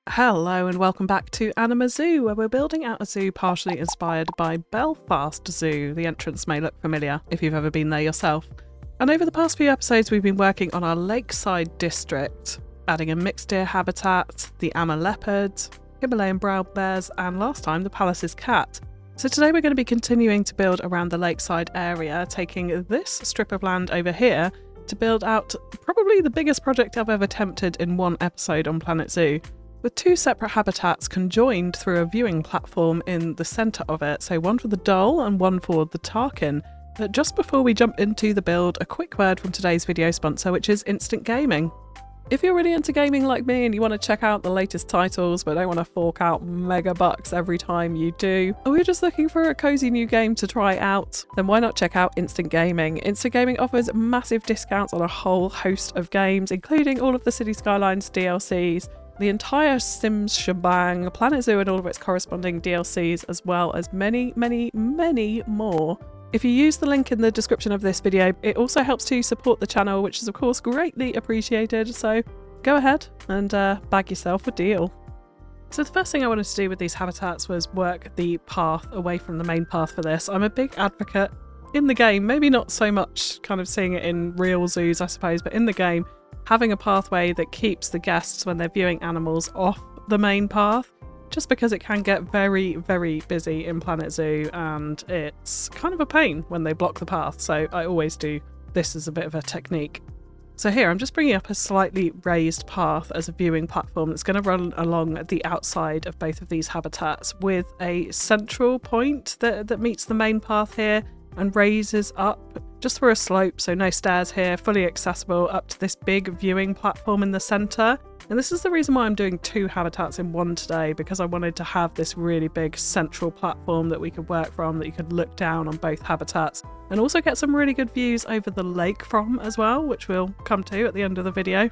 Hello and welcome back to Anima Zoo, where we're building out a zoo partially inspired by Belfast Zoo. The entrance may look familiar if you've ever been there yourself. And over the past few episodes we've been working on our lakeside district, adding a mixed deer habitat, the Amma leopard, Himalayan brown bears, and last time the Palace's cat. So today we're going to be continuing to build around the lakeside area, taking this strip of land over here to build out probably the biggest project I've ever attempted in one episode on Planet Zoo, with two separate habitats conjoined through a viewing platform in the centre of it, so one for the Dhole and one for the Takin. But just before we jump into the build, a quick word from today's video sponsor, which is Instant Gaming. If you're really into gaming like me and you want to check out the latest titles but don't want to fork out mega bucks every time you do, or you're just looking for a cozy new game to try out, then why not check out Instant Gaming? Instant Gaming offers massive discounts on a whole host of games, including all of the City Skylines DLCs, the entire Sims shebang, Planet Zoo and all of its corresponding DLCs, as well as many, many, many more. If you use the link in the description of this video, it also helps to support the channel, which is of course greatly appreciated, so go ahead and bag yourself a deal. So the first thing I wanted to do with these habitats was work the path away from the main path for this. I'm a big advocate in the game, maybe not so much kind of seeing it in real zoos I suppose, but in the game, having a pathway that keeps the guests when they're viewing animals off the main path, just because it can get very, very busy in Planet Zoo and it's kind of a pain when they block the path, so I always do this as a bit of a technique. So here I'm just bringing up a slightly raised path as a viewing platform that's going to run along the outside of both of these habitats, with a central point that meets the main path here and raises up just through a slope, so no stairs here, fully accessible up to this big viewing platform in the centre. And this is the reason why I'm doing two habitats in one today, because I wanted to have this really big central platform that we could work from, that you could look down on both habitats and also get some really good views over the lake from as well, which we'll come to at the end of the video.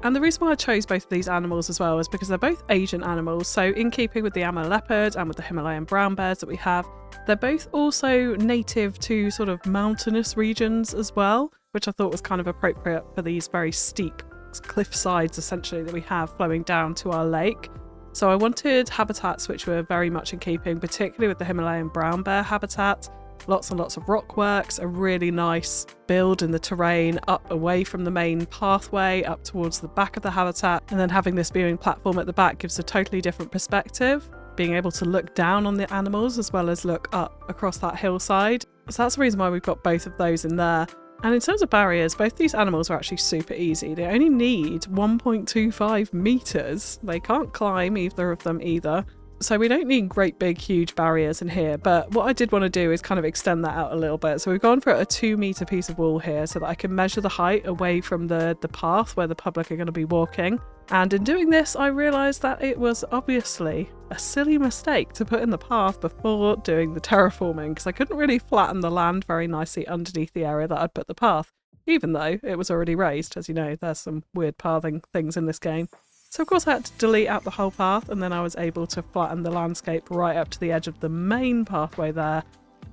And the reason why I chose both of these animals as well is because they're both Asian animals, so in keeping with the Amma leopard and with the Himalayan brown bears that we have, they're both also native to sort of mountainous regions as well, which I thought was kind of appropriate for these very steep cliff sides essentially that we have flowing down to our lake. So I wanted habitats which were very much in keeping, particularly with the Himalayan brown bear habitat. Lots and lots of rock works, a really nice build in the terrain up away from the main pathway up towards the back of the habitat, and then having this viewing platform at the back gives a totally different perspective, being able to look down on the animals as well as look up across that hillside. So that's the reason why we've got both of those in there. And in terms of barriers, both these animals are actually super easy. They only need 1.25 meters. They can't climb, either of them either. So we don't need great big huge barriers in here, but what I did want to do is kind of extend that out a little bit. So we've gone for a 2 meter piece of wall here so that I can measure the height away from the path where the public are going to be walking. And in doing this, I realised that it was obviously a silly mistake to put in the path before doing the terraforming, because I couldn't really flatten the land very nicely underneath the area that I'd put the path, even though it was already raised. As you know, there's some weird pathing things in this game. So of course I had to delete out the whole path, and then I was able to flatten the landscape right up to the edge of the main pathway there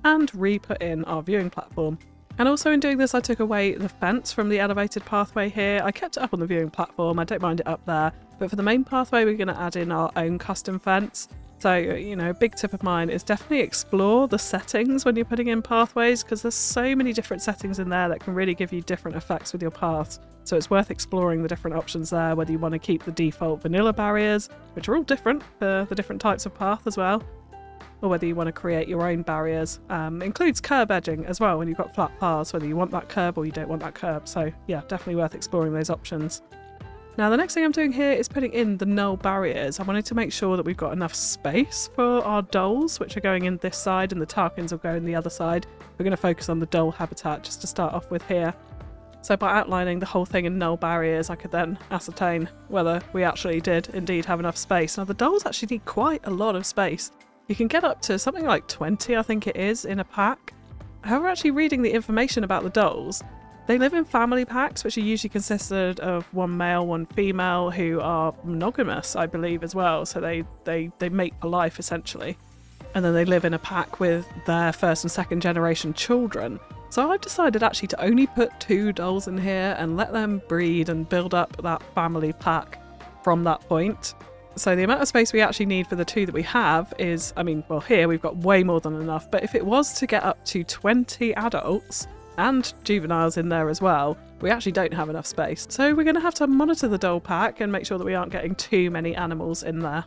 and re-put in our viewing platform. And also in doing this I took away the fence from the elevated pathway here. I kept it up on the viewing platform, I don't mind it up there, but for the main pathway we're going to add in our own custom fence. So, you know, a big tip of mine is definitely explore the settings when you're putting in pathways, because there's so many different settings in there that can really give you different effects with your paths. So it's worth exploring the different options there, whether you want to keep the default vanilla barriers, which are all different for the different types of path as well, or whether you want to create your own barriers. Includes curb edging as well when you've got flat paths, whether you want that curb or you don't want that curb. So yeah, definitely worth exploring those options. Now the next thing I'm doing here is putting in the null barriers. I wanted to make sure that we've got enough space for our Dholes, which are going in this side, and the Tarkins will go in the other side. We're going to focus on the Dhole habitat just to start off with here. So by outlining the whole thing in null barriers, I could then ascertain whether we actually did indeed have enough space. Now the Dholes actually need quite a lot of space. You can get up to something like 20, I think it is, in a pack. However, actually reading the information about the Dholes, they live in family packs, which are usually consisted of one male, one female, who are monogamous, I believe, as well. So they mate for life, essentially. And then they live in a pack with their first and second generation children. So I've decided actually to only put 2 Dholes in here and let them breed and build up that family pack from that point. So the amount of space we actually need for the 2 that we have is, I mean, well, here we've got way more than enough, but if it was to get up to 20 adults and juveniles in there as well, we actually don't have enough space. So we're going to have to monitor the Dhole pack and make sure that we aren't getting too many animals in there.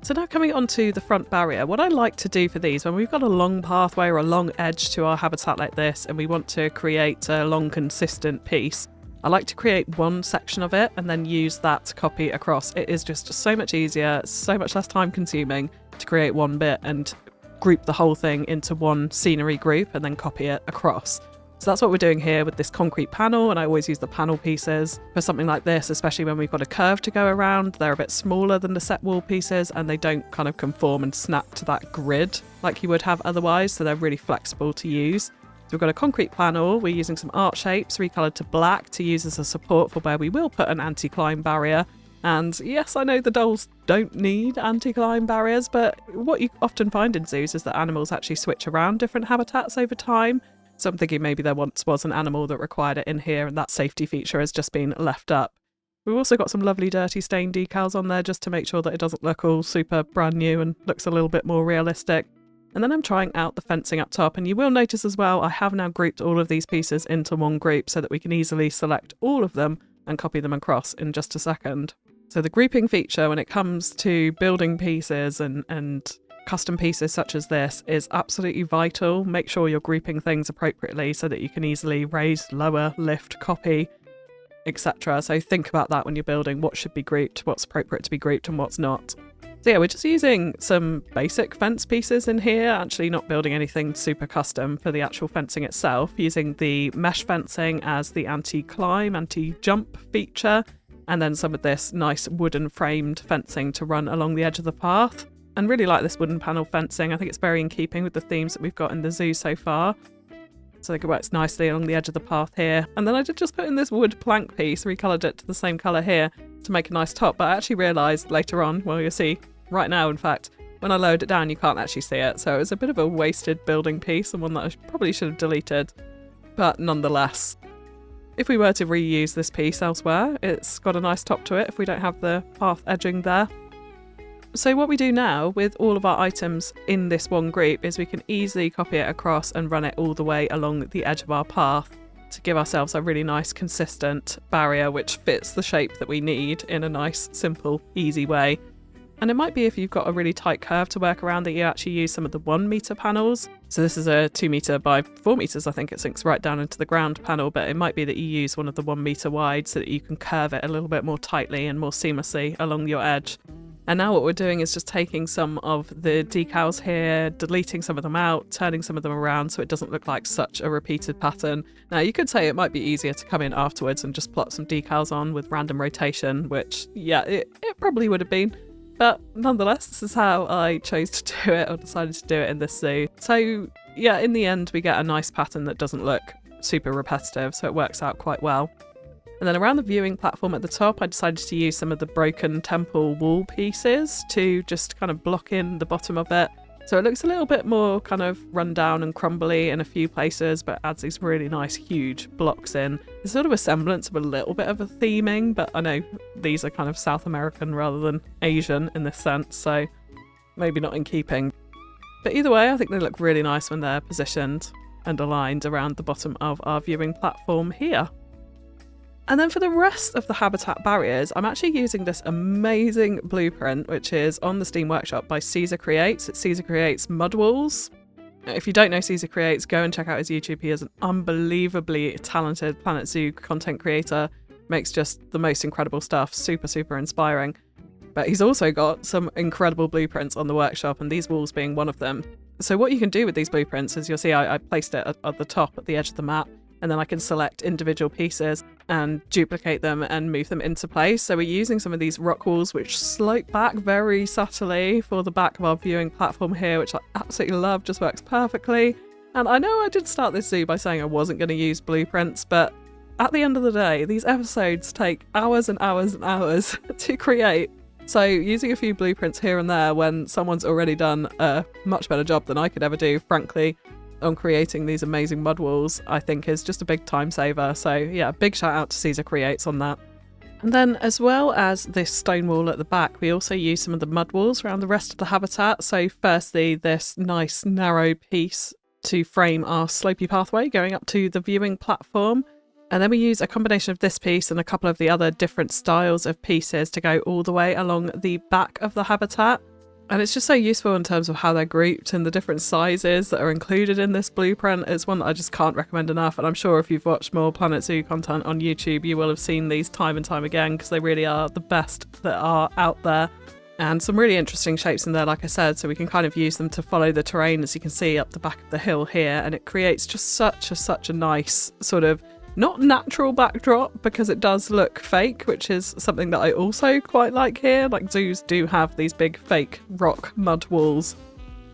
So now coming onto the front barrier, what I like to do for these, when we've got a long pathway or a long edge to our habitat like this and we want to create a long consistent piece, I like to create one section of it and then use that to copy across. It is just so much easier, so much less time consuming to create one bit and group the whole thing into one scenery group and then copy it across. So that's what we're doing here with this concrete panel, and I always use the panel pieces for something like this, especially when we've got a curve to go around. They're a bit smaller than the set wall pieces and they don't kind of conform and snap to that grid like you would have otherwise, so they're really flexible to use. So we've got a concrete panel, we're using some art shapes recolored to black to use as a support for where we will put an anti-climb barrier. And yes, I know the Dholes don't need anti-climb barriers, but what you often find in zoos is that animals actually switch around different habitats over time. So I'm thinking maybe there once was an animal that required it in here and that safety feature has just been left up. We've also got some lovely dirty stain decals on there just to make sure that it doesn't look all super brand new and looks a little bit more realistic. And then I'm trying out the fencing up top, and you will notice as well I have now grouped all of these pieces into one group so that we can easily select all of them and copy them across in just a second. So the grouping feature when it comes to building pieces and custom pieces such as this is absolutely vital. Make sure you're grouping things appropriately so that you can easily raise, lower, lift, copy, etc. So think about that when you're building what should be grouped, what's appropriate to be grouped and what's not. So yeah, we're just using some basic fence pieces in here, actually not building anything super custom for the actual fencing itself, using the mesh fencing as the anti-climb, anti-jump feature, and then some of this nice wooden framed fencing to run along the edge of the path. And really like this wooden panel fencing. I think it's very in keeping with the themes that we've got in the zoo so far. So I think it works nicely along the edge of the path here. And then I did just put in this wood plank piece, recoloured it to the same colour here to make a nice top. But I actually realised later on, well, you'll see right now, in fact, when I lowered it down, you can't actually see it. So it was a bit of a wasted building piece and one that I probably should have deleted. But nonetheless, if we were to reuse this piece elsewhere, it's got a nice top to it if we don't have the path edging there. So what we do now with all of our items in this one group is we can easily copy it across and run it all the way along the edge of our path to give ourselves a really nice consistent barrier which fits the shape that we need in a nice, simple, easy way. And it might be if you've got a really tight curve to work around that you actually use some of the 1 metre panels. So this is a 2 metre by 4 metres, I think it sinks right down into the ground panel, but it might be that you use one of the 1 metre wide so that you can curve it a little bit more tightly and more seamlessly along your edge. And now what we're doing is just taking some of the decals here, deleting some of them out, turning some of them around so it doesn't look like such a repeated pattern. Now you could say it might be easier to come in afterwards and just plot some decals on with random rotation, which yeah, it probably would have been. But nonetheless, this is how I chose to do it, or decided to do it in this zoo. So yeah, in the end we get a nice pattern that doesn't look super repetitive, so it works out quite well. And then around the viewing platform at the top, I decided to use some of the broken temple wall pieces to just kind of block in the bottom of it. So it looks a little bit more kind of run down and crumbly in a few places, but adds these really nice, huge blocks in. It's sort of a semblance of a little bit of a theming, but I know these are kind of South American rather than Asian in this sense, so maybe not in keeping. But either way, I think they look really nice when they're positioned and aligned around the bottom of our viewing platform here. And then for the rest of the habitat barriers, I'm actually using this amazing blueprint, which is on the Steam Workshop by Caesar Creates. It's Caesar Creates Mud Walls. If you don't know Caesar Creates, go and check out his YouTube. He is an unbelievably talented Planet Zoo content creator. Makes just the most incredible stuff. Super, super inspiring. But he's also got some incredible blueprints on the workshop, and these walls being one of them. So what you can do with these blueprints is, you'll see I placed it at the top at the edge of the map, and then I can select individual pieces and duplicate them and move them into place. So we're using some of these rock walls which slope back very subtly for the back of our viewing platform here, which I absolutely love, just works perfectly. And I know I did start this zoo by saying I wasn't going to use blueprints, but at the end of the day, these episodes take hours and hours and hours to create. So using a few blueprints here and there when someone's already done a much better job than I could ever do, frankly, on creating these amazing mud walls, I think is just a big time saver. So yeah, big shout out to Caesar Creates on that. And then as well as this stone wall at the back, we also use some of the mud walls around the rest of the habitat. So firstly, this nice narrow piece to frame our slopey pathway going up to the viewing platform. And then we use a combination of this piece and a couple of the other different styles of pieces to go all the way along the back of the habitat. And it's just so useful in terms of how they're grouped and the different sizes that are included in this blueprint. It's one that I just can't recommend enough. And I'm sure if you've watched more Planet Zoo content on YouTube, you will have seen these time and time again, because they really are the best that are out there. And some really interesting shapes in there, like I said, so we can kind of use them to follow the terrain, as you can see up the back of the hill here. And it creates just such a nice sort of not natural backdrop, because it does look fake, which is something that I also quite like here. Like, zoos do have these big fake rock mud walls,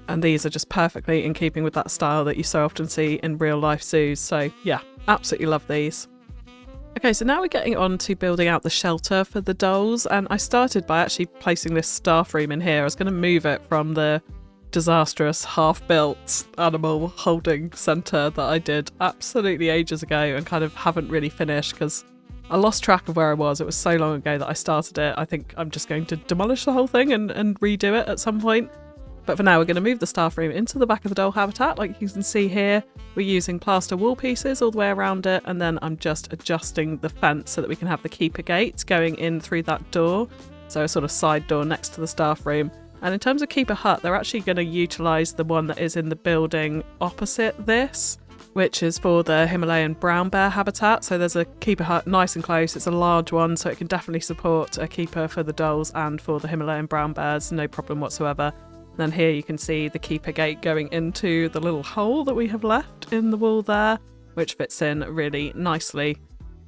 and these are just perfectly in keeping with that style that you so often see in real life zoos. So yeah, absolutely love these. Okay, so now we're getting on to building out the shelter for the dolls, and I started by actually placing this staff room in here. I was going to move it from the disastrous half-built animal holding centre that I did absolutely ages ago and kind of haven't really finished because I lost track of where I was. It was so long ago that I started it. I think I'm just going to demolish the whole thing and redo it at some point. But for now, we're going to move the staff room into the back of the doll habitat. Like you can see here, we're using plaster wall pieces all the way around it, and then I'm just adjusting the fence so that we can have the keeper gate going in through that door. So a sort of side door next to the staff room. And in terms of keeper hut, they're actually going to utilise the one that is in the building opposite this, which is for the Himalayan brown bear habitat. So there's a keeper hut nice and close. It's a large one, so it can definitely support a keeper for the dolls and for the Himalayan brown bears, no problem whatsoever. And then here you can see the keeper gate going into the little hole that we have left in the wall there, which fits in really nicely.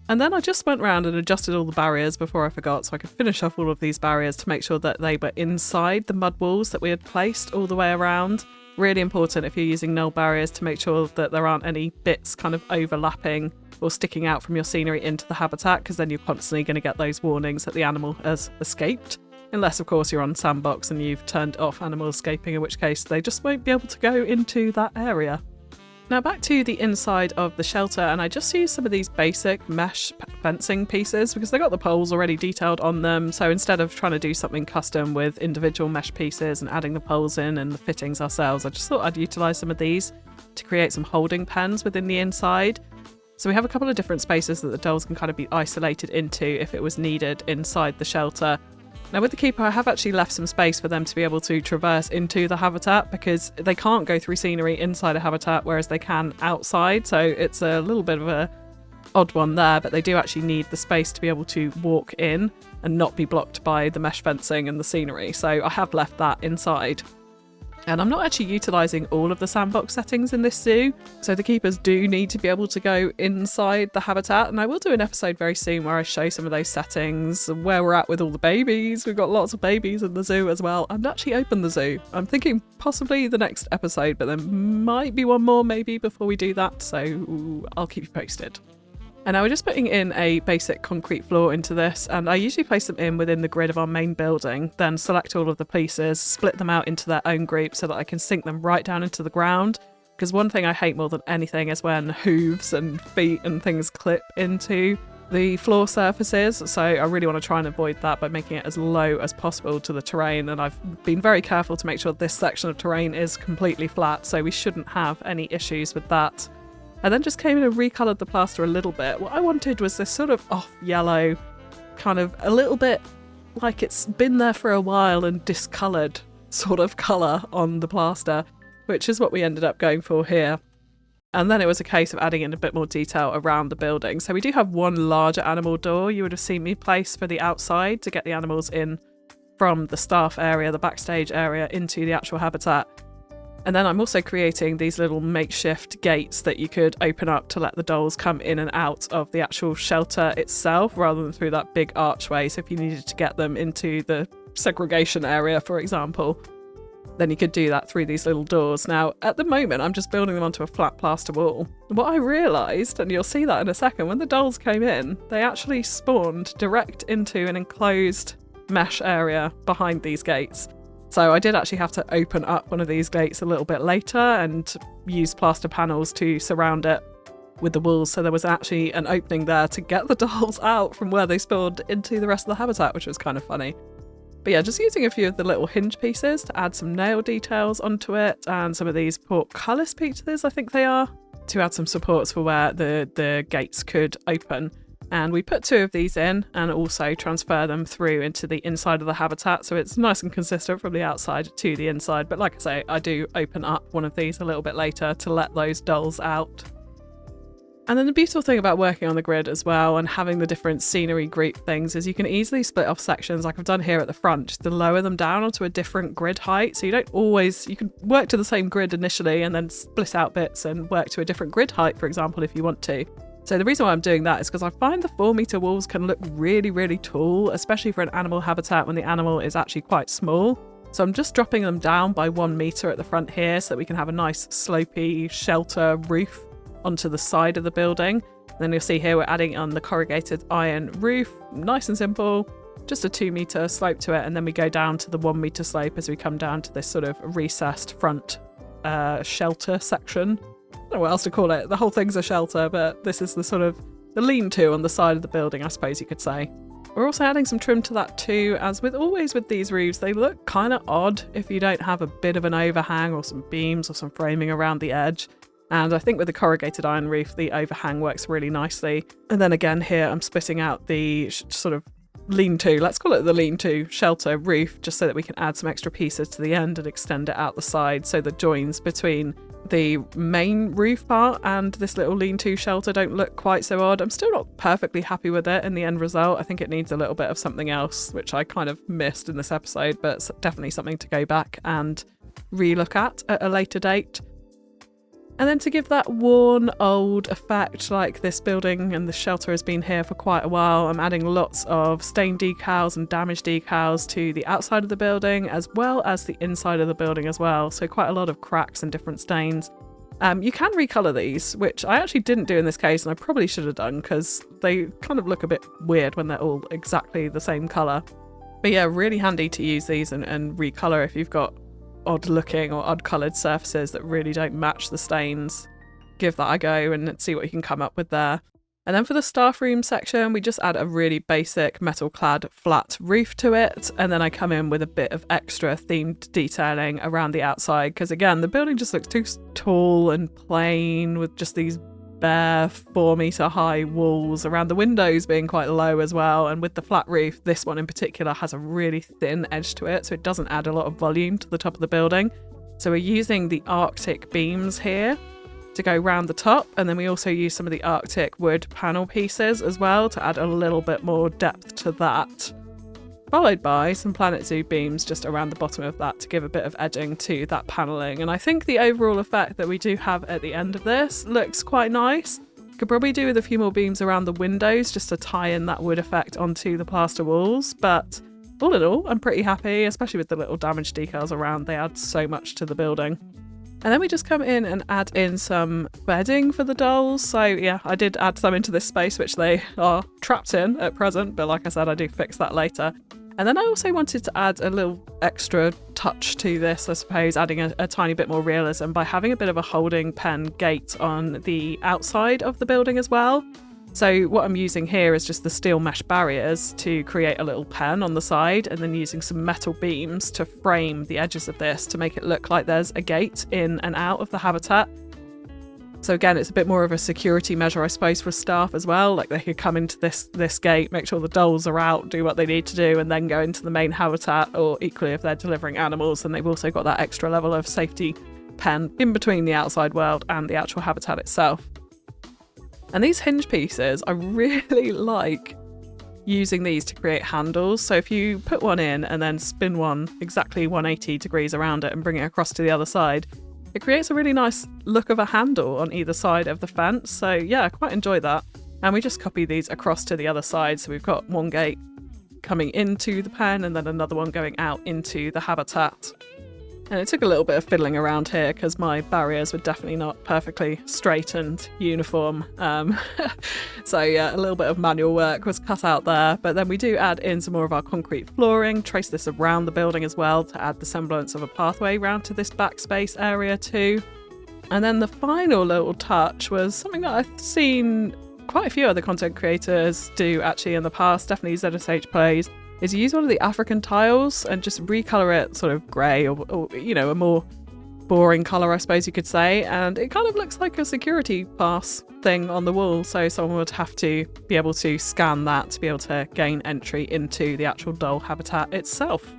And then I just went around and adjusted all the barriers before I forgot, so I could finish off all of these barriers to make sure that they were inside the mud walls that we had placed all the way around. Really important if you're using null barriers to make sure that there aren't any bits kind of overlapping or sticking out from your scenery into the habitat, because then you're constantly going to get those warnings that the animal has escaped. Unless, of course, you're on Sandbox and you've turned off animal escaping, in which case they just won't be able to go into that area. Now back to the inside of the shelter, and I just used some of these basic mesh fencing pieces because they got the poles already detailed on them. So instead of trying to do something custom with individual mesh pieces and adding the poles in and the fittings ourselves, I just thought I'd utilise some of these to create some holding pens within the inside. So we have a couple of different spaces that the dolls can kind of be isolated into if it was needed inside the shelter. Now with the keeper, I have actually left some space for them to be able to traverse into the habitat, because they can't go through scenery inside a habitat, whereas they can outside. So it's a little bit of a odd one there, but they do actually need the space to be able to walk in and not be blocked by the mesh fencing and the scenery. So I have left that inside. And I'm not actually utilising all of the Sandbox settings in this zoo, so the keepers do need to be able to go inside the habitat, and I will do an episode very soon where I show some of those settings, where we're at with all the babies. We've got lots of babies in the zoo as well, and actually open the zoo. I'm thinking possibly the next episode, but there might be one more maybe before we do that, so I'll keep you posted. And now we're just putting in a basic concrete floor into this, and I usually place them in within the grid of our main building, then select all of the pieces, split them out into their own group so that I can sink them right down into the ground. Because one thing I hate more than anything is when hooves and feet and things clip into the floor surfaces, so I really want to try and avoid that by making it as low as possible to the terrain. And I've been very careful to make sure this section of terrain is completely flat, so we shouldn't have any issues with that. I then just came in and recoloured the plaster a little bit. What I wanted was this sort of off yellow, kind of a little bit like it's been there for a while and discoloured sort of colour on the plaster, which is what we ended up going for here. And then it was a case of adding in a bit more detail around the building. So we do have one larger animal door you would have seen me place for the outside to get the animals in from the staff area, the backstage area, into the actual habitat. And then I'm also creating these little makeshift gates that you could open up to let the dolls come in and out of the actual shelter itself, rather than through that big archway. So if you needed to get them into the segregation area, for example, then you could do that through these little doors. Now, at the moment, I'm just building them onto a flat plaster wall. What I realised, and you'll see that in a second, when the dolls came in, they actually spawned direct into an enclosed mesh area behind these gates. So I did actually have to open up one of these gates a little bit later and use plaster panels to surround it. with the walls, so there was actually an opening there to get the dolls out from where they spawned into the rest of the habitat, which was kind of funny. But yeah, just using a few of the little hinge pieces to add some nail details onto it, and some of these portcullis pieces, I think they are, to add some supports for where the gates could open. And we put 2 of these in and also transfer them through into the inside of the habitat, so it's nice and consistent from the outside to the inside. But like I say, I do open up one of these a little bit later to let those dolls out. And then the beautiful thing about working on the grid as well and having the different scenery group things is you can easily split off sections like I've done here at the front, just to lower them down onto a different grid height. So you don't always, you can work to the same grid initially and then split out bits and work to a different grid height, for example, if you want to. So the reason why I'm doing that is because I find the 4-meter walls can look really, really tall, especially for an animal habitat when the animal is actually quite small. So I'm just dropping them down by 1 meter at the front here so that we can have a nice slopey shelter roof onto the side of the building. And then you'll see here we're adding on the corrugated iron roof, nice and simple, just a 2-meter slope to it, and then we go down to the 1-meter slope as we come down to this sort of recessed front shelter section. I don't know what else to call it, the whole thing's a shelter, but this is the sort of the lean-to on the side of the building, I suppose you could say. We're also adding some trim to that too, as with always with these roofs, they look kind of odd if you don't have a bit of an overhang or some beams or some framing around the edge. And I think with the corrugated iron roof, the overhang works really nicely. And then again here, I'm splitting out the sort of lean-to, let's call it the lean-to shelter roof, just so that we can add some extra pieces to the end and extend it out the side, so the joins between the main roof part and this little lean-to shelter don't look quite so odd. I'm still not perfectly happy with it in the end result. I think it needs a little bit of something else, which I kind of missed in this episode, but it's definitely something to go back and re-look at a later date. And then to give that worn old effect, like this building and the shelter has been here for quite a while, I'm adding lots of stain decals and damage decals to the outside of the building as well as the inside of the building as well. So quite a lot of cracks and different stains. You can recolour these, which I actually didn't do in this case, and I probably should have done because they kind of look a bit weird when they're all exactly the same colour. But yeah, really handy to use these and recolour if you've got odd looking or odd coloured surfaces that really don't match the stains. Give that a go and see what you can come up with there. And then for the staff room section, we just add a really basic metal clad flat roof to it, and then I come in with a bit of extra themed detailing around the outside, because again the building just looks too tall and plain with just these bare 4-meter high walls around the windows being quite low as well. And with the flat roof, this one in particular has a really thin edge to it, so it doesn't add a lot of volume to the top of the building. So we're using the Arctic beams here to go round the top, and then we also use some of the Arctic wood panel pieces as well to add a little bit more depth to that, followed by some Planet Zoo beams just around the bottom of that to give a bit of edging to that panelling. And I think the overall effect that we do have at the end of this looks quite nice. Could probably do with a few more beams around the windows just to tie in that wood effect onto the plaster walls, but all in all I'm pretty happy, especially with the little damage decals around. They add so much to the building. And then we just come in and add in some bedding for the dolls. So yeah, I did add some into this space which they are trapped in at present, but like I said, I do fix that later. And then I also wanted to add a little extra touch to this, I suppose, adding a tiny bit more realism by having a bit of a holding pen gate on the outside of the building as well. So what I'm using here is just the steel mesh barriers to create a little pen on the side, and then using some metal beams to frame the edges of this to make it look like there's a gate in and out of the habitat. So again, it's a bit more of a security measure, I suppose, for staff as well. Like they could come into this gate, make sure the dolls are out, do what they need to do, and then go into the main habitat, or equally if they're delivering animals, then they've also got that extra level of safety pen in between the outside world and the actual habitat itself. And these hinge pieces, I really like using these to create handles. So if you put one in and then spin one exactly 180 degrees around it and bring it across to the other side, it creates a really nice look of a handle on either side of the fence. So yeah, I quite enjoy that. And we just copy these across to the other side. So we've got one gate coming into the pen and then another one going out into the habitat. And it took a little bit of fiddling around here because my barriers were definitely not perfectly straight and uniform. So yeah, a little bit of manual work was cut out there. But then we do add in some more of our concrete flooring, trace this around the building as well to add the semblance of a pathway round to this backspace area too. And then the final little touch was something that I've seen quite a few other content creators do actually in the past, definitely ZSH Plays, is use one of the African tiles and just recolor it sort of grey or you know, a more boring colour, I suppose you could say, and it kind of looks like a security pass thing on the wall, so someone would have to be able to scan that to be able to gain entry into the actual dhole habitat itself.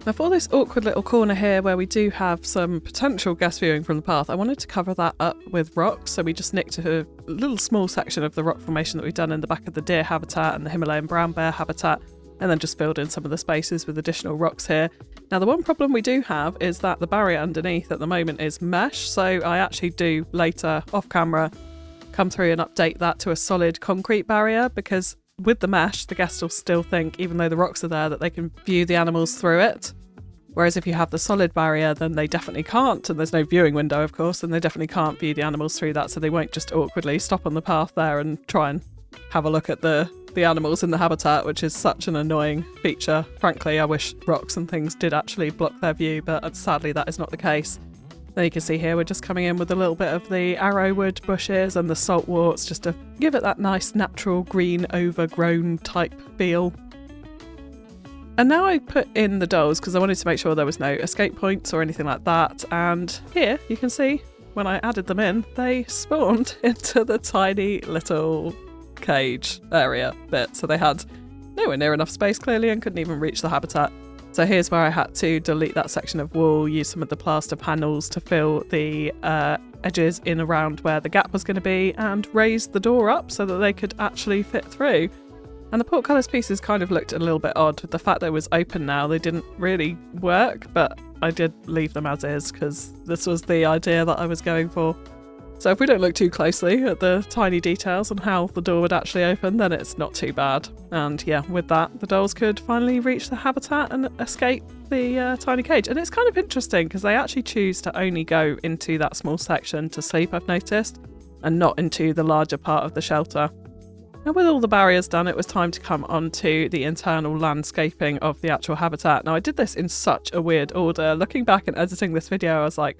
Now for this awkward little corner here where we do have some potential guest viewing from the path, I wanted to cover that up with rocks, so we just nicked a little small section of the rock formation that we've done in the back of the deer habitat and the Himalayan brown bear habitat, and then just filled in some of the spaces with additional rocks here. Now the one problem we do have is that the barrier underneath at the moment is mesh, so I actually do later off camera come through and update that to a solid concrete barrier, because with the mesh the guests will still think, even though the rocks are there, that they can view the animals through it. Whereas if you have the solid barrier, then they definitely can't, and there's no viewing window of course, and they definitely can't view the animals through that, so they won't just awkwardly stop on the path there and try and have a look at the animals in the habitat, which is such an annoying feature. Frankly, I wish rocks and things did actually block their view, but sadly that is not the case. Then you can see here we're just coming in with a little bit of the arrowwood bushes and the saltworts just to give it that nice natural green overgrown type feel. And now I put in the dholes because I wanted to make sure there was no escape points or anything like that, and here you can see when I added them in they spawned into the tiny little cage area bit, so they had nowhere near enough space clearly and couldn't even reach the habitat. So here's where I had to delete that section of wall, use some of the plaster panels to fill the edges in around where the gap was going to be, and raise the door up so that they could actually fit through. And the portcullis pieces kind of looked a little bit odd with the fact that it was open now. They didn't really work, but I did leave them as is because this was the idea that I was going for. So if we don't look too closely at the tiny details on how the door would actually open, then it's not too bad. And yeah, with that, the dholes could finally reach the habitat and escape the tiny cage. And it's kind of interesting because they actually choose to only go into that small section to sleep, I've noticed, and not into the larger part of the shelter. And with all the barriers done, it was time to come on to the internal landscaping of the actual habitat. Now I did this in such a weird order. Looking back and editing this video, I was like,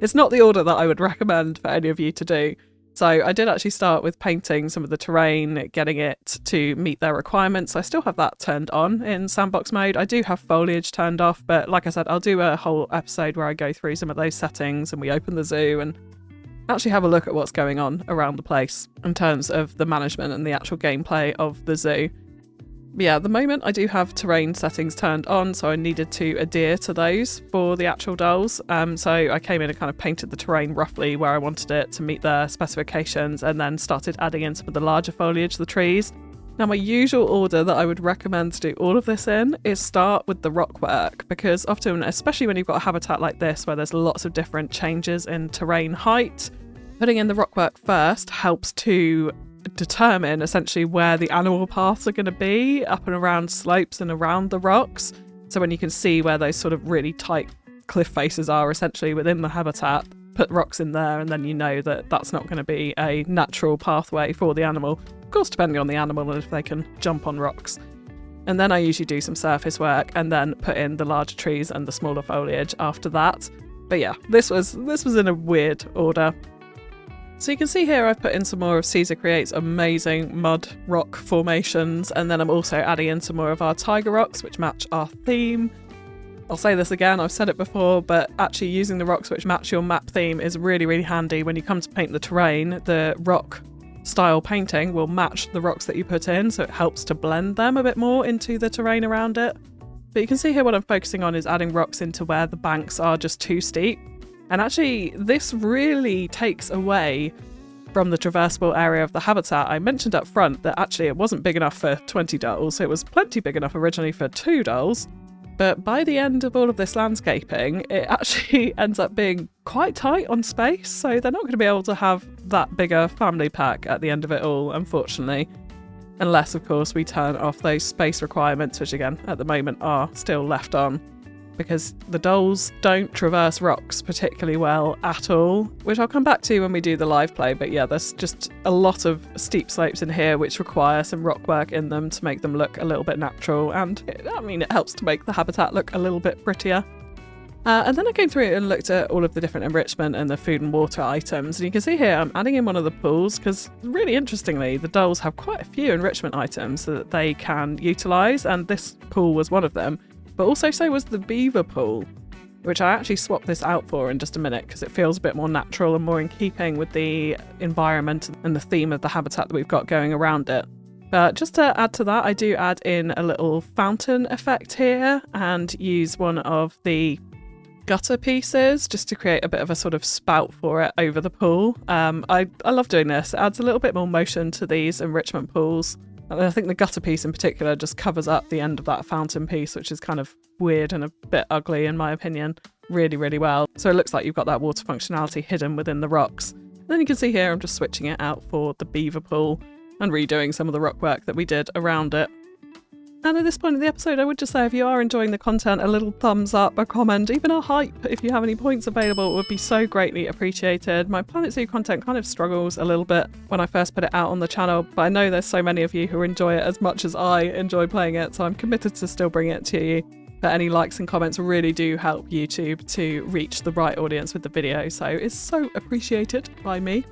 it's not the order that I would recommend for any of you to do. So I did actually start with painting some of the terrain, getting it to meet their requirements. I still have that turned on in sandbox mode. I do have foliage turned off, but like I said, I'll do a whole episode where I go through some of those settings and we open the zoo and actually have a look at what's going on around the place in terms of the management and the actual gameplay of the zoo. But yeah, at the moment I do have terrain settings turned on, so I needed to adhere to those for the actual dholes. So I came in and kind of painted the terrain roughly where I wanted it to meet their specifications, and then started adding in some of the larger foliage, the trees. Now my usual order that I would recommend to do all of this in is start with the rock work, because often, especially when you've got a habitat like this where there's lots of different changes in terrain height, putting in the rock work first helps to determine essentially where the animal paths are going to be up and around slopes and around the rocks. So when you can see where those sort of really tight cliff faces are essentially within the habitat, put rocks in there, and then you know that that's not going to be a natural pathway for the animal. Of course, depending on the animal and if they can jump on rocks. And then I usually do some surface work and then put in the larger trees and the smaller foliage after that. But yeah, this was in a weird order. So you can see here I've put in some more of Caesar Create's amazing mud rock formations, and then I'm also adding in some more of our tiger rocks which match our theme. I'll say this again, I've said it before, but actually using the rocks which match your map theme is really, really handy when you come to paint the terrain. The rock style painting will match the rocks that you put in, so it helps to blend them a bit more into the terrain around it. But you can see here what I'm focusing on is adding rocks into where the banks are just too steep. And actually, this really takes away from the traversable area of the habitat. I mentioned up front that actually it wasn't big enough for 20 dholes. It was plenty big enough originally for 2 dholes. But by the end of all of this landscaping, it actually ends up being quite tight on space. So they're not going to be able to have that bigger family pack at the end of it all, unfortunately. Unless, of course, we turn off those space requirements, which again, at the moment are still left on. Because the dholes don't traverse rocks particularly well at all, which I'll come back to when we do the live play. But yeah, there's just a lot of steep slopes in here which require some rock work in them to make them look a little bit natural, and it helps to make the habitat look a little bit prettier. And then I came through and looked at all of the different enrichment and the food and water items. And you can see here I'm adding in one of the pools because, really interestingly, the dolls have quite a few enrichment items that they can utilise, and this pool was one of them. But also so was the beaver pool, which I actually swapped this out for in just a minute because it feels a bit more natural and more in keeping with the environment and the theme of the habitat that we've got going around it. But just to add to that, I do add in a little fountain effect here and use one of the gutter pieces just to create a bit of a sort of spout for it over the pool. I love doing this. It adds a little bit more motion to these enrichment pools. And I think the gutter piece in particular just covers up the end of that fountain piece, which is kind of weird and a bit ugly in my opinion, really, really well. So it looks like you've got that water functionality hidden within the rocks. And then you can see here I'm just switching it out for the beaver pool and redoing some of the rock work that we did around it. And at this point in the episode, I would just say if you are enjoying the content, a little thumbs up, a comment, even a hype, if you have any points available, would be so greatly appreciated. My Planet Zoo content kind of struggles a little bit when I first put it out on the channel, but I know there's so many of you who enjoy it as much as I enjoy playing it, so I'm committed to still bring it to you. But any likes and comments really do help YouTube to reach the right audience with the video, so it's so appreciated by me.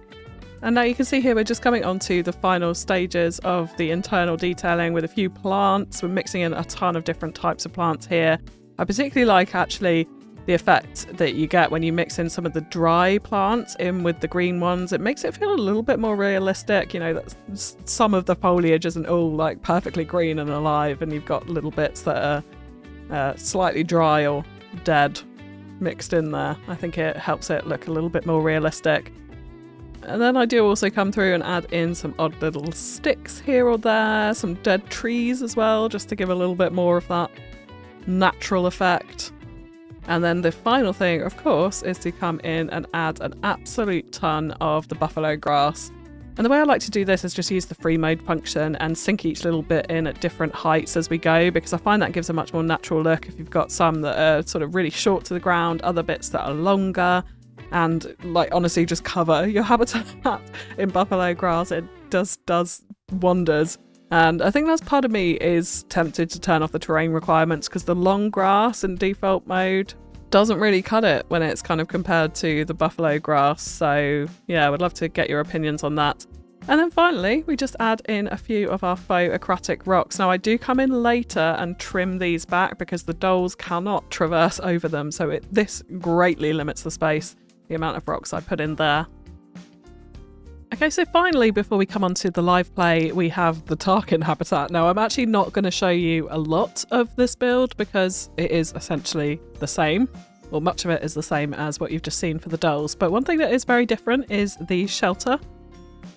And now you can see here we're just coming on to the final stages of the internal detailing with a few plants. We're mixing in a ton of different types of plants here. I particularly like actually the effect that you get when you mix in some of the dry plants in with the green ones. It makes it feel a little bit more realistic. You know, that some of the foliage isn't all like perfectly green and alive, and you've got little bits that are slightly dry or dead mixed in there. I think it helps it look a little bit more realistic. And then I do also come through and add in some odd little sticks here or there, some dead trees as well, just to give a little bit more of that natural effect. And then the final thing, of course, is to come in and add an absolute ton of the buffalo grass. And the way I like to do this is just use the free mode function and sink each little bit in at different heights as we go, because I find that gives a much more natural look if you've got some that are sort of really short to the ground, other bits that are longer. And like honestly just cover your habitat in buffalo grass. It does wonders. And I think that's part of me is tempted to turn off the terrain requirements because the long grass in default mode doesn't really cut it when it's kind of compared to the buffalo grass. So yeah, I would love to get your opinions on that. And then finally, we just add in a few of our faux aquatic rocks. Now I do come in later and trim these back because the dolls cannot traverse over them. So this greatly limits the space, the amount of rocks I put in there. Okay, so finally, before we come on to the live play, we have the Takin habitat. Now, I'm actually not going to show you a lot of this build because it is essentially the same, or much of it is the same as what you've just seen for the dolls. But one thing that is very different is the shelter.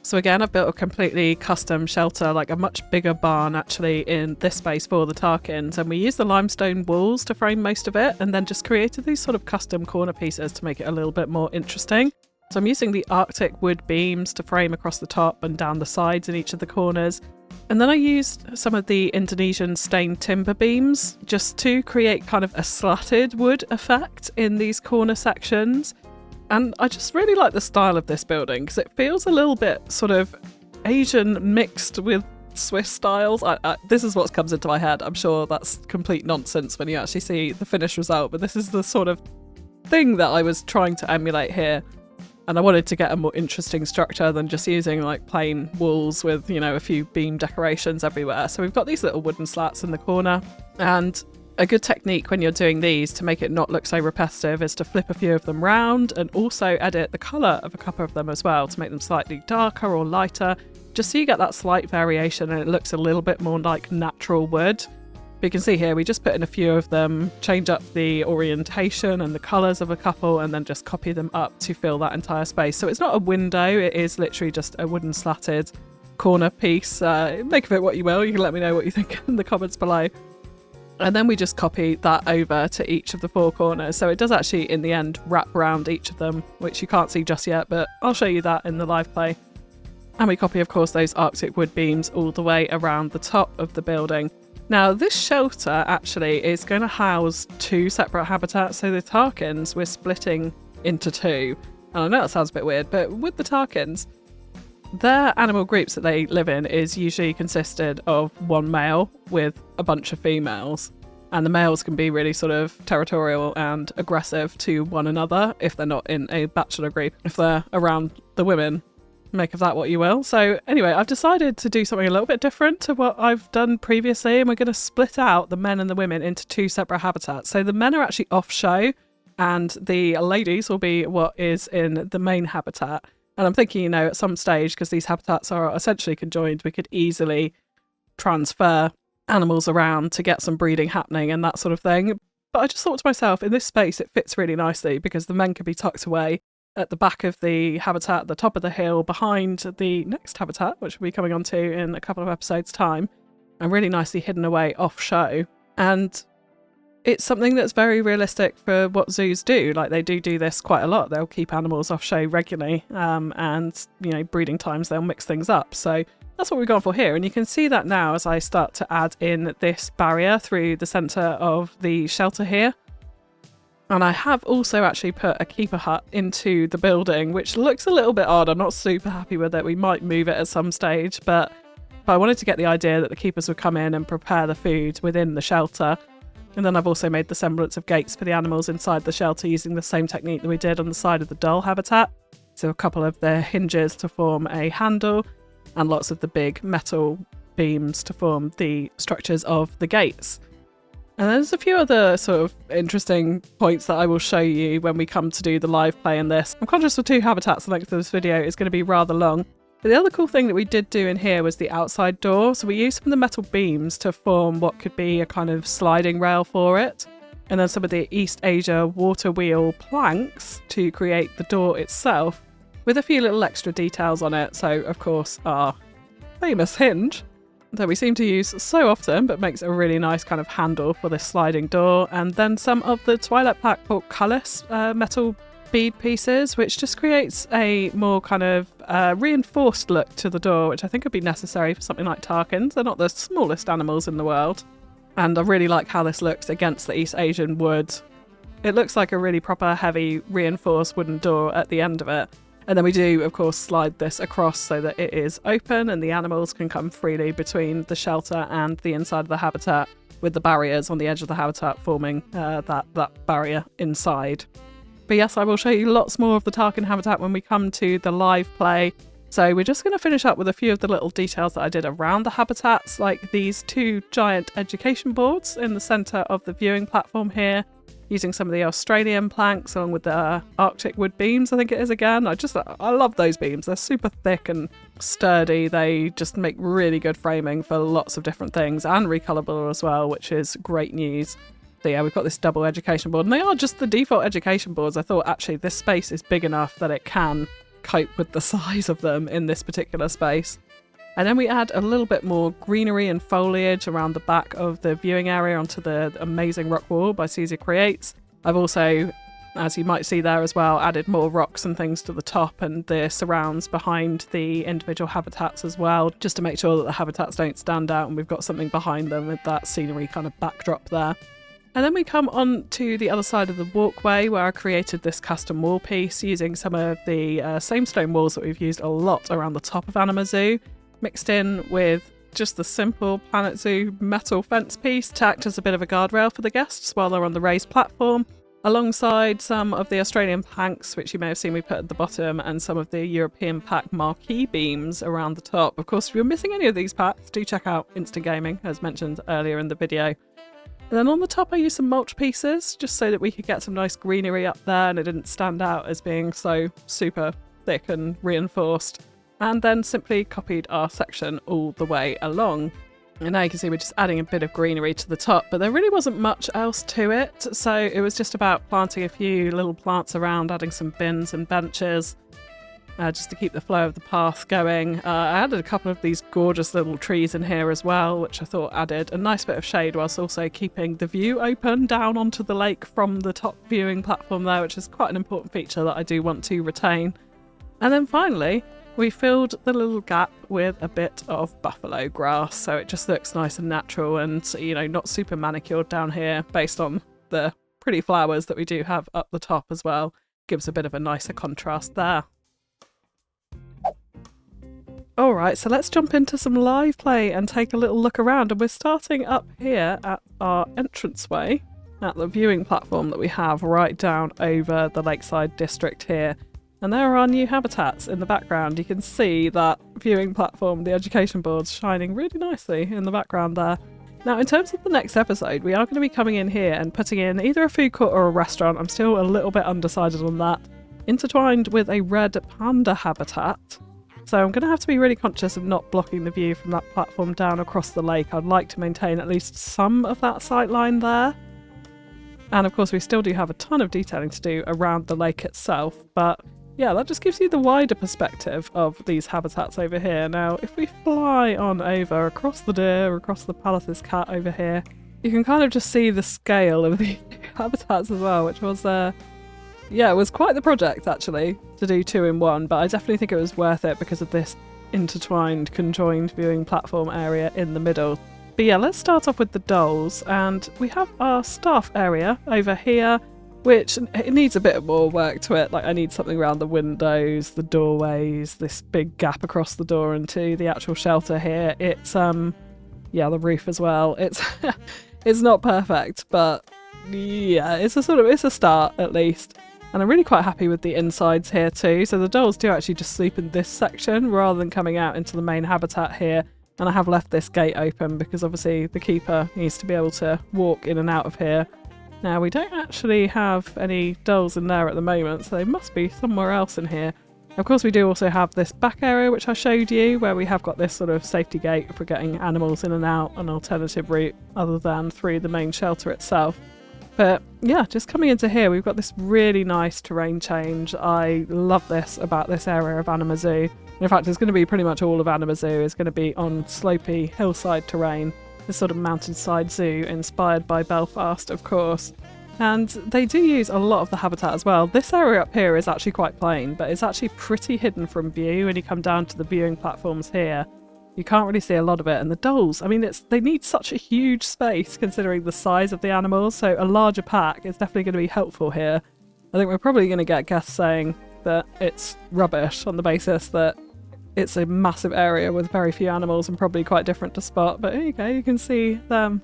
So again, I've built a completely custom shelter, like a much bigger barn actually in this space for the Takins. And we used the limestone walls to frame most of it and then just created these sort of custom corner pieces to make it a little bit more interesting. So I'm using the Arctic wood beams to frame across the top and down the sides in each of the corners. And then I used some of the Indonesian stained timber beams just to create kind of a slatted wood effect in these corner sections. And I just really like the style of this building because it feels a little bit sort of Asian mixed with Swiss styles. This is what comes into my head. I'm sure that's complete nonsense when you actually see the finished result, but this is the sort of thing that I was trying to emulate here. And I wanted to get a more interesting structure than just using like plain walls with, you know, a few beam decorations everywhere. So we've got these little wooden slats in the corner, and a good technique when you're doing these to make it not look so repetitive is to flip a few of them round and also edit the colour of a couple of them as well to make them slightly darker or lighter, just so you get that slight variation and it looks a little bit more like natural wood. But you can see here we just put in a few of them, change up the orientation and the colours of a couple, and then just copy them up to fill that entire space. So it's not a window, it is literally just a wooden slatted corner piece. Make of it what you will. You can let me know what you think in the comments below. And then we just copy that over to each of the four corners. So it does actually, in the end, wrap around each of them, which you can't see just yet, but I'll show you that in the live play. And we copy, of course, those Arctic wood beams all the way around the top of the building. Now, this shelter actually is going to house two separate habitats. So the Takins, we're splitting into two. And I know that sounds a bit weird, but with the Takins, their animal groups that they live in is usually consisted of one male with a bunch of females. And the males can be really sort of territorial and aggressive to one another if they're not in a bachelor group. If they're around the women, make of that what you will. So anyway, I've decided to do something a little bit different to what I've done previously, and we're going to split out the men and the women into two separate habitats. So the men are actually off show, and the ladies will be what is in the main habitat. And I'm thinking, you know, at some stage, because these habitats are essentially conjoined, we could easily transfer animals around to get some breeding happening and that sort of thing. But I just thought to myself, in this space it fits really nicely because the men can be tucked away at the back of the habitat, the top of the hill, behind the next habitat, which we'll be coming on to in a couple of episodes' time, and really nicely hidden away off show. And it's something that's very realistic for what zoos do. Like, they do this quite a lot. They'll keep animals off show regularly, and, you know, breeding times, they'll mix things up. So that's what we've gone for here. And you can see that now as I start to add in this barrier through the centre of the shelter here. And I have also actually put a keeper hut into the building, which looks a little bit odd. I'm not super happy with it. We might move it at some stage, but I wanted to get the idea that the keepers would come in and prepare the food within the shelter. And then I've also made the semblance of gates for the animals inside the shelter using the same technique that we did on the side of the dhole habitat. So a couple of the hinges to form a handle, and lots of the big metal beams to form the structures of the gates. And there's a few other sort of interesting points that I will show you when we come to do the live play in this. I'm conscious of 2 habitats, the length of this video is going to be rather long. But the other cool thing that we did do in here was the outside door. So we used some of the metal beams to form what could be a kind of sliding rail for it. And then some of the East Asia water wheel planks to create the door itself, with a few little extra details on it. So, of course, our famous hinge that we seem to use so often, but makes a really nice kind of handle for this sliding door. And then some of the Twilight Pack portcullis metal bead pieces, which just creates a more kind of reinforced look to the door, which I think would be necessary for something like Tarkins. They're not the smallest animals in the world. And I really like how this looks against the East Asian wood. It looks like a really proper, heavy, reinforced wooden door at the end of it. And then we do, of course, slide this across so that it is open and the animals can come freely between the shelter and the inside of the habitat, with the barriers on the edge of the habitat forming that barrier inside. But yes, I will show you lots more of the Tarkin habitat when we come to the live play. So we're just going to finish up with a few of the little details that I did around the habitats, like these 2 giant education boards in the centre of the viewing platform here, using some of the Australian planks along with the Arctic wood beams, I think it is again. I love those beams. They're super thick and sturdy. They just make really good framing for lots of different things, and recolorable as well, which is great news. So yeah, we've got this double education board, and they are just the default education boards. I thought actually this space is big enough that it can cope with the size of them in this particular space. And then we add a little bit more greenery and foliage around the back of the viewing area onto the amazing rock wall by Caesar Creates. I've also, as you might see there as well, added more rocks and things to the top and the surrounds behind the individual habitats as well, just to make sure that the habitats don't stand out and we've got something behind them with that scenery kind of backdrop there. And then we come on to the other side of the walkway where I created this custom wall piece using some of the same stone walls that we've used a lot around the top of Anima Zoo, mixed in with just the simple Planet Zoo metal fence piece to act as a bit of a guardrail for the guests while they're on the raised platform, alongside some of the Australian planks, which you may have seen we put at the bottom, and some of the European pack marquee beams around the top. Of course, if you're missing any of these packs, do check out Instant Gaming, as mentioned earlier in the video. And then on the top I used some mulch pieces, just so that we could get some nice greenery up there and it didn't stand out as being so super thick and reinforced. And then simply copied our section all the way along. And now you can see we're just adding a bit of greenery to the top, but there really wasn't much else to it. So it was just about planting a few little plants around, adding some bins and benches, just to keep the flow of the path going. I added a couple of these gorgeous little trees in here as well, which I thought added a nice bit of shade whilst also keeping the view open down onto the lake from the top viewing platform there, which is quite an important feature that I do want to retain. And then finally, we filled the little gap with a bit of buffalo grass, so it just looks nice and natural and, you know, not super manicured down here based on the pretty flowers that we do have up the top as well. Gives a bit of a nicer contrast there. Alright, so let's jump into some live play and take a little look around. And we're starting up here at our entranceway at the viewing platform that we have right down over the lakeside district here. And there are our new habitats in the background. You can see that viewing platform, the education boards, shining really nicely in the background there. Now, in terms of the next episode, we are going to be coming in here and putting in either a food court or a restaurant. I'm still a little bit undecided on that. Intertwined with a red panda habitat. So I'm going to have to be really conscious of not blocking the view from that platform down across the lake. I'd like to maintain at least some of that sight line there. And of course, we still do have a ton of detailing to do around the lake itself, but yeah, that just gives you the wider perspective of these habitats over here. Now, if we fly on over across the deer, across the Palace's cat over here, you can kind of just see the scale of the habitats as well, which was, yeah, it was quite the project actually to do 2 in 1, but I definitely think it was worth it because of this intertwined, conjoined viewing platform area in the middle. But yeah, let's start off with the dolls, and we have our staff area over here, which it needs a bit more work to it. Like, I need something around the windows, the doorways, this big gap across the door into the actual shelter here. It's yeah, the roof as well. It's it's not perfect, but yeah, it's a start at least. And I'm really quite happy with the insides here too. So the dolls do actually just sleep in this section rather than coming out into the main habitat here. And I have left this gate open because obviously the keeper needs to be able to walk in and out of here. Now, we don't actually have any dolls in there at the moment, so they must be somewhere else in here. Of course, we do also have this back area, which I showed you, where we have got this sort of safety gate for getting animals in and out, an alternative route other than through the main shelter itself. But yeah, just coming into here, we've got this really nice terrain change. I love this about this area of Anima Zoo. In fact, it's going to be pretty much all of Anima Zoo is going to be on slopey hillside terrain. This sort of mountainside zoo inspired by Belfast, of course. And they do use a lot of the habitat as well. This area up here is actually quite plain, but it's actually pretty hidden from view. When you come down to the viewing platforms here, you can't really see a lot of it. And the dolls, I mean, they need such a huge space considering the size of the animals, so a larger pack is definitely going to be helpful here. I think we're probably going to get guests saying that it's rubbish on the basis that it's a massive area with very few animals and probably quite different to spot, but here you go, you can see them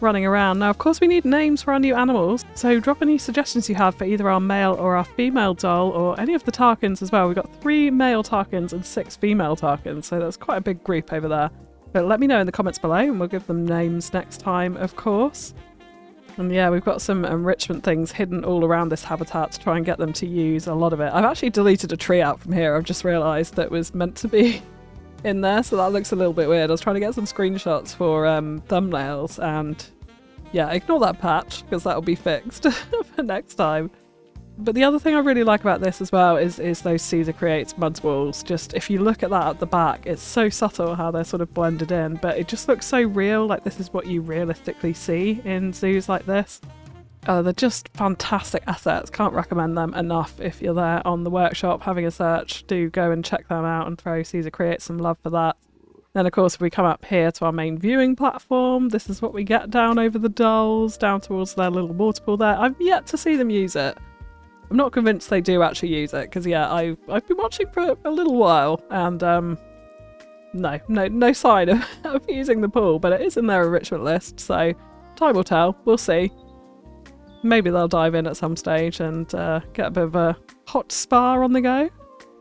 running around. Now, of course, we need names for our new animals, so drop any suggestions you have for either our male or our female doll, or any of the Tarkins as well. We've got 3 male Tarkins and 6 female Tarkins, so that's quite a big group over there. But let me know in the comments below and we'll give them names next time, of course. And yeah, we've got some enrichment things hidden all around this habitat to try and get them to use a lot of it. I've actually deleted a tree out from here. I've just realised that it was meant to be in there, so that looks a little bit weird. I was trying to get some screenshots for thumbnails, and yeah, ignore that patch because that'll be fixed for next time. But the other thing I really like about this as well is those Caesar Creates mud walls. Just if you look at that at the back, it's so subtle how they're sort of blended in, but it just looks so real, like this is what you realistically see in zoos like this. They're just fantastic assets, can't recommend them enough. If you're there on the workshop having a search, do go and check them out and throw Caesar Creates some love for that. Then of course if we come up here to our main viewing platform, this is what we get down over the dolls, down towards their little water pool there. I've yet to see them use it. I'm not convinced they do actually use it, because yeah, I've been watching for a little while, and no sign of using the pool, but it is in their enrichment list, so time will tell, we'll see. Maybe they'll dive in at some stage and get a bit of a hot spa on the go.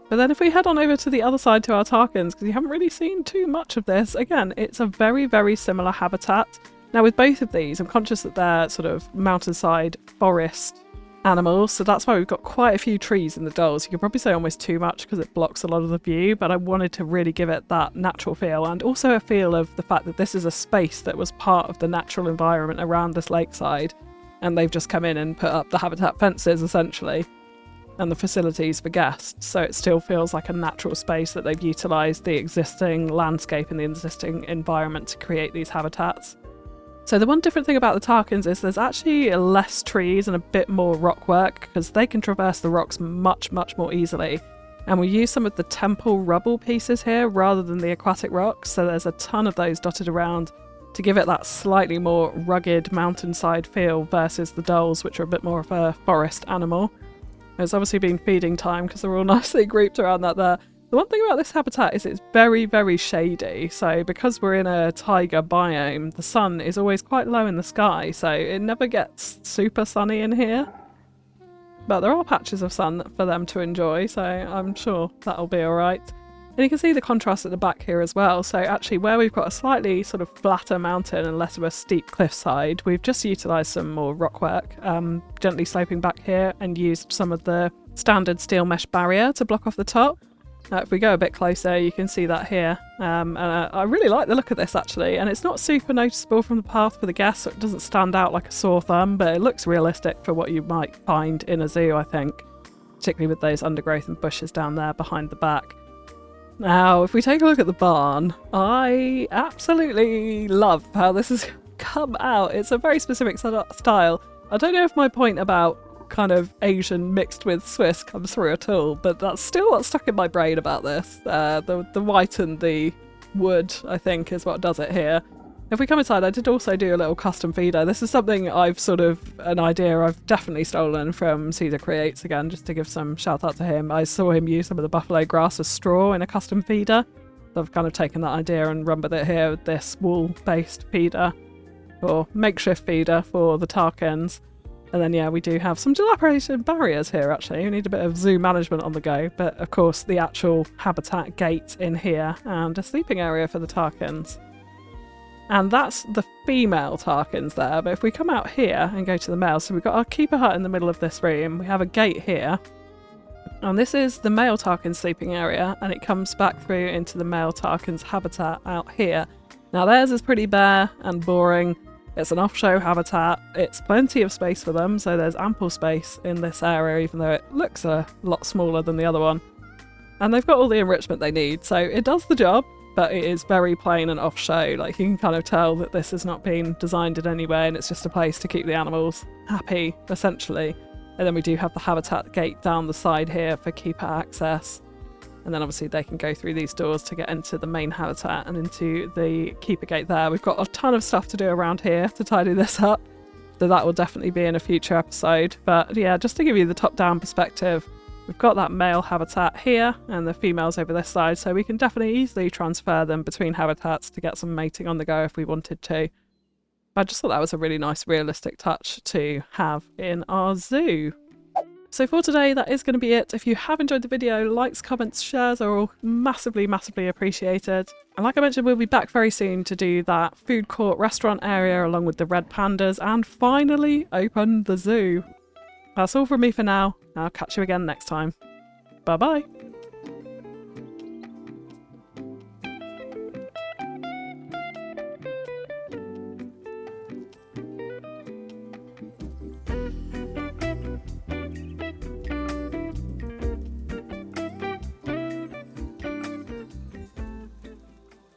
But then if we head on over to the other side to our Tarkins, because you haven't really seen too much of this, again, it's a very, very similar habitat. Now with both of these, I'm conscious that they're sort of mountainside forest animals, so that's why we've got quite a few trees in the dolls. You could probably say almost too much because it blocks a lot of the view, but I wanted to really give it that natural feel, and also a feel of the fact that this is a space that was part of the natural environment around this lakeside, and they've just come in and put up the habitat fences essentially and the facilities for guests, so it still feels like a natural space that they've utilised the existing landscape and the existing environment to create these habitats. So the one different thing about the Tarkins is there's actually less trees and a bit more rock work, because they can traverse the rocks much, much more easily. And we use some of the temple rubble pieces here rather than the aquatic rocks, so there's a ton of those dotted around to give it that slightly more rugged mountainside feel versus the dolls, which are a bit more of a forest animal. It's obviously been feeding time because they're all nicely grouped around that there. The one thing about this habitat is it's very, very shady. So because we're in a taiga biome, the sun is always quite low in the sky, so it never gets super sunny in here. But there are patches of sun for them to enjoy, so I'm sure that'll be alright. And you can see the contrast at the back here as well. So actually where we've got a slightly sort of flatter mountain and less of a steep cliffside, we've just utilised some more rock work, gently sloping back here, and used some of the standard steel mesh barrier to block off the top. If we go a bit closer, you can see that here. And I really like the look of this actually, and it's not super noticeable from the path for the guests, so it doesn't stand out like a sore thumb, but it looks realistic for what you might find in a zoo, I think, particularly with those undergrowth and bushes down there behind the back. Now, if we take a look at the barn, I absolutely love how this has come out. It's a very specific style. I don't know if my point about kind of Asian mixed with Swiss comes through at all, but that's still what's stuck in my brain about this. The white and the wood, I think, is what does it here. If we come inside, I did also do a little custom feeder. This is something I've an idea I've definitely stolen from Caesar Creates again, just to give some shout out to him. I saw him use some of the buffalo grass as straw in a custom feeder. So I've kind of taken that idea and run with it here with this wool-based feeder, or makeshift feeder for the Tarkins. And then, yeah, we do have some dilapidated barriers here, actually. We need a bit of zoo management on the go. But, of course, the actual habitat gate in here and a sleeping area for the Tarkins. And that's the female Tarkins there. But if we come out here and go to the male, so we've got our keeper hut in the middle of this room. We have a gate here. And this is the male Tarkin sleeping area. And it comes back through into the male Tarkin's habitat out here. Now, theirs is pretty bare and boring. It's an off-show habitat. It's plenty of space for them. So there's ample space in this area, even though it looks a lot smaller than the other one. And they've got all the enrichment they need. So it does the job. But it is very plain and off-show. Like, you can kind of tell that this has not been designed in any way, and it's just a place to keep the animals happy, essentially. And then we do have the habitat gate down the side here for keeper access. And then obviously they can go through these doors to get into the main habitat and into the keeper gate there. We've got a ton of stuff to do around here to tidy this up, so that will definitely be in a future episode. But yeah, just to give you the top-down perspective, we've got that male habitat here and the females over this side, so we can definitely easily transfer them between habitats to get some mating on the go if we wanted to. I just thought that was a really nice realistic touch to have in our zoo. So for today, that is going to be it. If you have enjoyed the video, likes, comments, shares are all massively, massively appreciated. And like I mentioned, we'll be back very soon to do that food court restaurant area along with the red pandas and finally open the zoo. That's all from me for now. I'll catch you again next time. Bye bye.